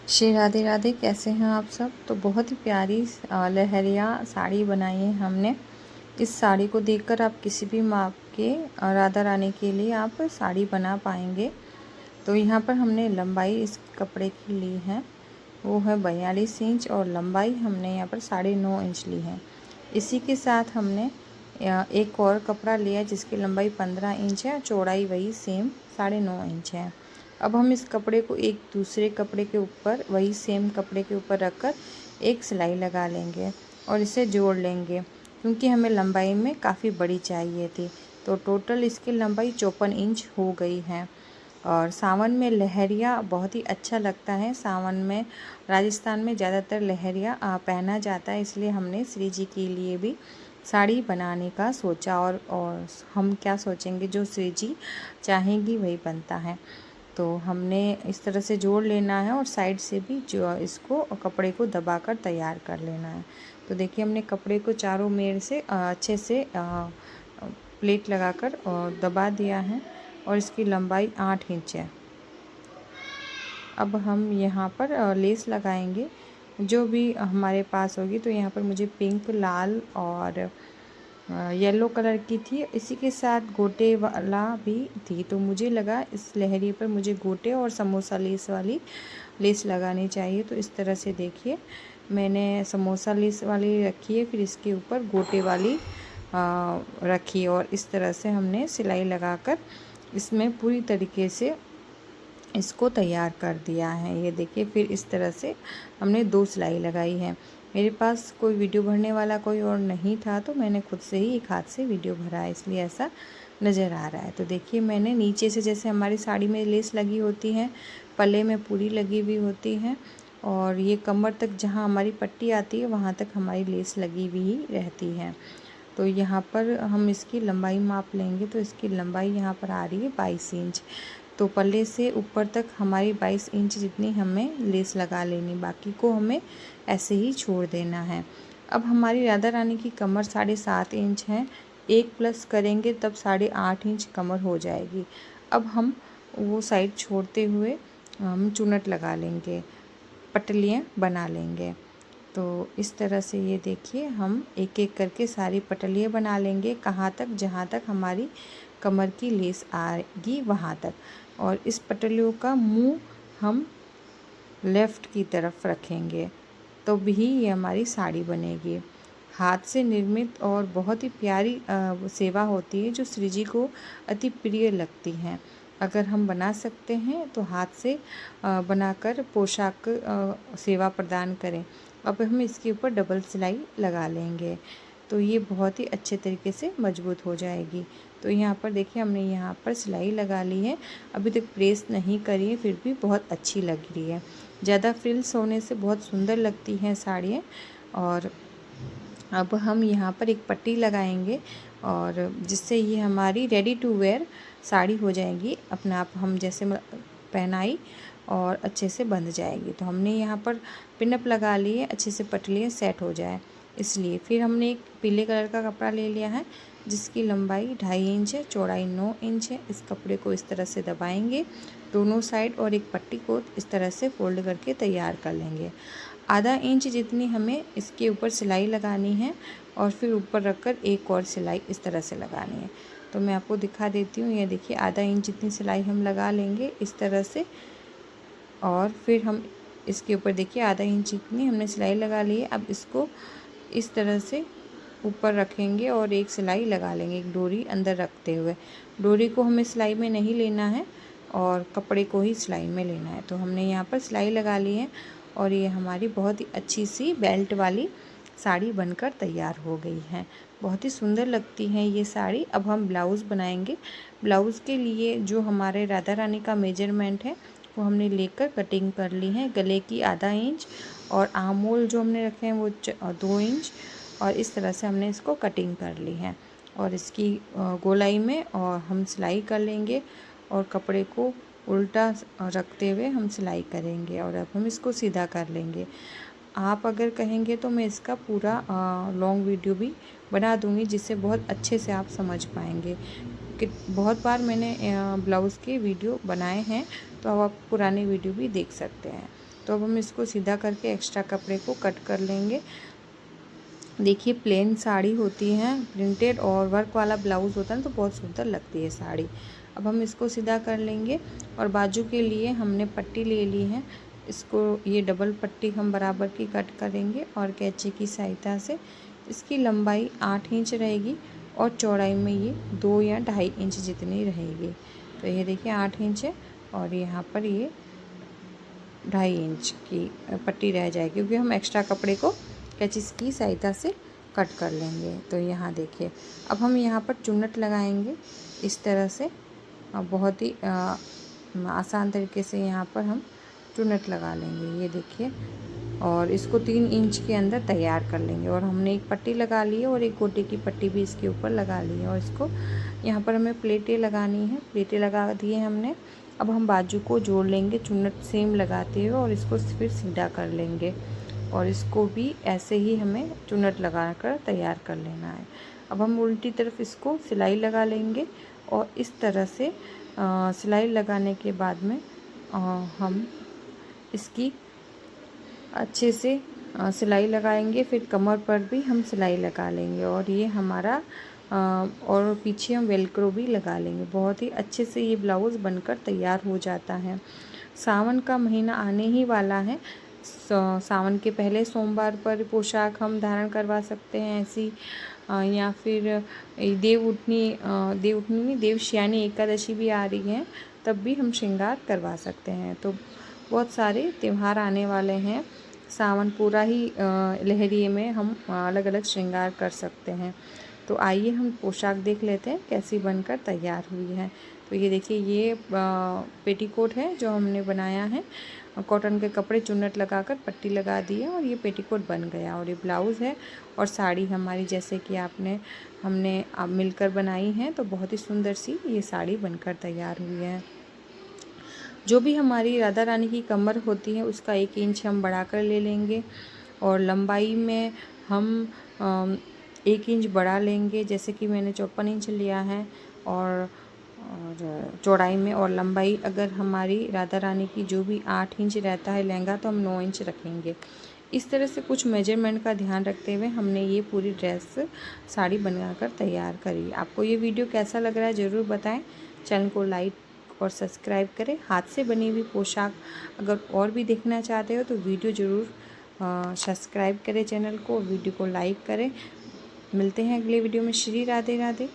श्री राधे राधे। कैसे हैं आप सब। तो बहुत ही प्यारी लहरिया साड़ी बनाई है हमने। इस साड़ी को देखकर आप किसी भी माप के राधा रानी के लिए आप साड़ी बना पाएंगे। तो यहाँ पर हमने लंबाई इस कपड़े की ली है, वो है 42 इंच और लंबाई हमने यहाँ पर 9.5 इंच ली है। इसी के साथ हमने एक और कपड़ा लिया जिसकी लंबाई 15 इंच है, चौड़ाई वही सेम 9.5 इंच है। अब हम इस कपड़े को एक दूसरे कपड़े के ऊपर, वही सेम कपड़े के ऊपर रखकर एक सिलाई लगा लेंगे और इसे जोड़ लेंगे, क्योंकि हमें लंबाई में काफ़ी बड़ी चाहिए थी। तो टोटल इसकी लंबाई 54 इंच हो गई है। और सावन में लहरिया बहुत ही अच्छा लगता है। सावन में राजस्थान में ज़्यादातर लहरिया पहना जाता है, इसलिए हमने श्री जी के लिए भी साड़ी बनाने का सोचा। और हम क्या सोचेंगे, जो श्री जी चाहेंगी वही बनता है। तो हमने इस तरह से जोड़ लेना है और साइड से भी जो इसको कपड़े को दबाकर तैयार कर लेना है। तो देखिए हमने कपड़े को चारों मेड़ से अच्छे से प्लेट लगाकर दबा दिया है और इसकी लंबाई 8 इंच है। अब हम यहाँ पर लेस लगाएंगे, जो भी हमारे पास होगी। तो यहाँ पर मुझे पिंक, लाल और येलो कलर की थी, इसी के साथ गोटे वाला भी थी। तो मुझे लगा इस लहरी पर मुझे गोटे और समोसा लेस वाली लेस लगानी चाहिए। तो इस तरह से देखिए मैंने समोसा लेस वाली रखी है, फिर इसके ऊपर गोटे वाली रखी और इस तरह से हमने सिलाई लगाकर इसमें पूरी तरीके से इसको तैयार कर दिया है। ये देखिए, फिर इस तरह से हमने 2 सिलाई लगाई है। मेरे पास कोई वीडियो भरने वाला कोई और नहीं था, तो मैंने खुद से ही एक हाथ से वीडियो भरा है, इसलिए ऐसा नज़र आ रहा है। तो देखिए मैंने नीचे से, जैसे हमारी साड़ी में लेस लगी होती है, पल्ले में पूरी लगी हुई होती है और ये कमर तक जहाँ हमारी पट्टी आती है वहाँ तक हमारी लेस लगी हुई ही रहती है। तो यहाँ पर हम इसकी लंबाई माप लेंगे। तो इसकी लंबाई यहाँ पर आ रही है 22 इंच। तो पल्ले से ऊपर तक हमारी 22 इंच जितनी हमें लेस लगा लेनी, बाकी को हमें ऐसे ही छोड़ देना है। अब हमारी राधा रानी की कमर 7.5 इंच है, 1 प्लस करेंगे तब 8.5 इंच कमर हो जाएगी। अब हम वो साइड छोड़ते हुए हम चुनट लगा लेंगे, पटलियाँ बना लेंगे। तो इस तरह से ये देखिए हम एक एक करके सारी पटलियाँ बना लेंगे। कहाँ तक, जहाँ तक हमारी कमर की लेस आएगी वहाँ तक। और इस पटलियों का मुंह हम लेफ़्ट की तरफ रखेंगे, तो भी ये हमारी साड़ी बनेगी। हाथ से निर्मित और बहुत ही प्यारी सेवा होती है, जो श्री जी को अति प्रिय लगती हैं। अगर हम बना सकते हैं तो हाथ से बनाकर पोशाक सेवा प्रदान करें। अब हम इसके ऊपर डबल सिलाई लगा लेंगे, तो ये बहुत ही अच्छे तरीके से मजबूत हो जाएगी। तो यहाँ पर देखिए हमने यहाँ पर सिलाई लगा ली है, अभी तक प्रेस नहीं करी है, फिर भी बहुत अच्छी लग रही है। ज़्यादा फ्रिल्स होने से बहुत सुंदर लगती हैं साड़ियाँ। और अब हम यहाँ पर एक पट्टी लगाएंगे और जिससे ये हमारी रेडी टू वेयर साड़ी हो जाएगी अपने आप। हम जैसे पहनाई और अच्छे से बंध जाएगी। तो हमने यहाँ पर पिनअप लगा ली है, अच्छे से पटलियाँ सेट हो जाए इसलिए। फिर हमने एक पीले कलर का कपड़ा ले लिया है जिसकी लंबाई 2.5 इंच है, चौड़ाई 9 इंच है। इस कपड़े को इस तरह से दबाएंगे दोनों साइड और एक पट्टी को इस तरह से फोल्ड करके तैयार कर लेंगे। आधा इंच जितनी हमें इसके ऊपर सिलाई लगानी है और फिर ऊपर रखकर एक और सिलाई इस तरह से लगानी है। तो मैं आपको दिखा देती हूँ। ये देखिए आधा इंच जितनी सिलाई हम लगा लेंगे इस तरह से, और फिर हम इसके ऊपर देखिए आधा इंच जितनी हमने सिलाई लगा ली है। अब इसको इस तरह से ऊपर रखेंगे और एक सिलाई लगा लेंगे, एक डोरी अंदर रखते हुए। डोरी को हमें सिलाई में नहीं लेना है और कपड़े को ही सिलाई में लेना है। तो हमने यहाँ पर सिलाई लगा ली है और ये हमारी बहुत ही अच्छी सी बेल्ट वाली साड़ी बनकर तैयार हो गई है। बहुत ही सुंदर लगती है ये साड़ी। अब हम ब्लाउज़ बनाएंगे। ब्लाउज़ के लिए जो हमारे राधा रानी का मेजरमेंट है वो हमने लेकर कटिंग कर ली है। गले की आधा इंच और आर्म होल जो हमने रखे हैं वो 2 इंच, और इस तरह से हमने इसको कटिंग कर ली है। और इसकी गोलाई में और हम सिलाई कर लेंगे और कपड़े को उल्टा रखते हुए हम सिलाई करेंगे। और अब हम इसको सीधा कर लेंगे। आप अगर कहेंगे तो मैं इसका पूरा लॉन्ग वीडियो भी बना दूंगी, जिससे बहुत अच्छे से आप समझ पाएंगे। कि बहुत बार मैंने ब्लाउज़ के वीडियो बनाए हैं, तो अब आप पुराने वीडियो भी देख सकते हैं। तो अब हम इसको सीधा करके एक्स्ट्रा कपड़े को कट कर लेंगे। देखिए प्लेन साड़ी होती है प्रिंटेड और वर्क वाला ब्लाउज़ होता है तो बहुत सुंदर लगती है साड़ी। अब हम इसको सीधा कर लेंगे और बाजू के लिए हमने पट्टी ले ली है, इसको ये डबल पट्टी हम बराबर की कट करेंगे और कैंची की सहायता से इसकी लंबाई 8 इंच रहेगी और चौड़ाई में ये 2 या 2.5 इंच जितनी रहेगी। तो ये देखिए 8 इंच है और यहाँ पर ये 2.5 इंच की पट्टी रह जाएगी क्योंकि हम एक्स्ट्रा कपड़े को कैंची की सहायता से कट कर लेंगे। तो यहाँ देखिए अब हम यहाँ पर चुन्नट लगाएंगे इस तरह से, बहुत ही आसान तरीके से यहाँ पर हम चुन्नट लगा लेंगे। ये देखिए और इसको 3 इंच के अंदर तैयार कर लेंगे और हमने एक पट्टी लगा ली है और एक गोटे की पट्टी भी इसके ऊपर लगा ली है और इसको यहाँ पर हमें प्लेटें लगानी है, प्लेटें लगा दी है हमने। अब हम बाजू को जोड़ लेंगे चुन्नट सेम लगाते हुए और इसको फिर सीधा कर लेंगे और इसको भी ऐसे ही हमें चुन्नट लगा कर तैयार कर लेना है। अब हम उल्टी तरफ इसको सिलाई लगा लेंगे और इस तरह से सिलाई लगाने के बाद में हम इसकी अच्छे से सिलाई लगाएंगे, फिर कमर पर भी हम सिलाई लगा लेंगे और ये हमारा और पीछे हम वेलक्रो भी लगा लेंगे। बहुत ही अच्छे से ये ब्लाउज़ बनकर तैयार हो जाता है। सावन का महीना आने ही वाला है, सावन के पहले सोमवार पर पोशाक हम धारण करवा सकते हैं ऐसी, या फिर देवशयनी एकादशी भी आ रही है तब भी हम श्रृंगार करवा सकते हैं। तो बहुत सारे त्यौहार आने वाले हैं, सावन पूरा ही लहरिये में हम अलग अलग श्रृंगार कर सकते हैं। तो आइए हम पोशाक देख लेते हैं कैसी बनकर तैयार हुई है। तो ये देखिए ये पेटीकोट है जो हमने बनाया है, कॉटन के कपड़े चुन्नट लगाकर पट्टी लगा दी है और ये पेटीकोट बन गया और ये ब्लाउज़ है और साड़ी हमारी जैसे कि हमने मिलकर बनाई है तो बहुत ही सुंदर सी ये साड़ी बनकर तैयार हुई है। जो भी हमारी राधा रानी की कमर होती है उसका 1 इंच हम बढ़ा कर ले लेंगे और लंबाई में हम 1 इंच बढ़ा लेंगे, जैसे कि मैंने 54 इंच लिया है और चौड़ाई में, और लंबाई अगर हमारी राधा रानी की जो भी 8 इंच रहता है लहंगा तो हम 9 इंच रखेंगे। इस तरह से कुछ मेजरमेंट का ध्यान रखते हुए हमने ये पूरी ड्रेस साड़ी बनाकर तैयार करी। आपको ये वीडियो कैसा लग रहा है ज़रूर बताएं। चैनल को लाइक और सब्सक्राइब करें। हाथ से बनी हुई पोशाक अगर और भी देखना चाहते हो तो वीडियो ज़रूर सब्सक्राइब करें चैनल को और वीडियो को लाइक करें। मिलते हैं अगले वीडियो में। श्री राधे राधे।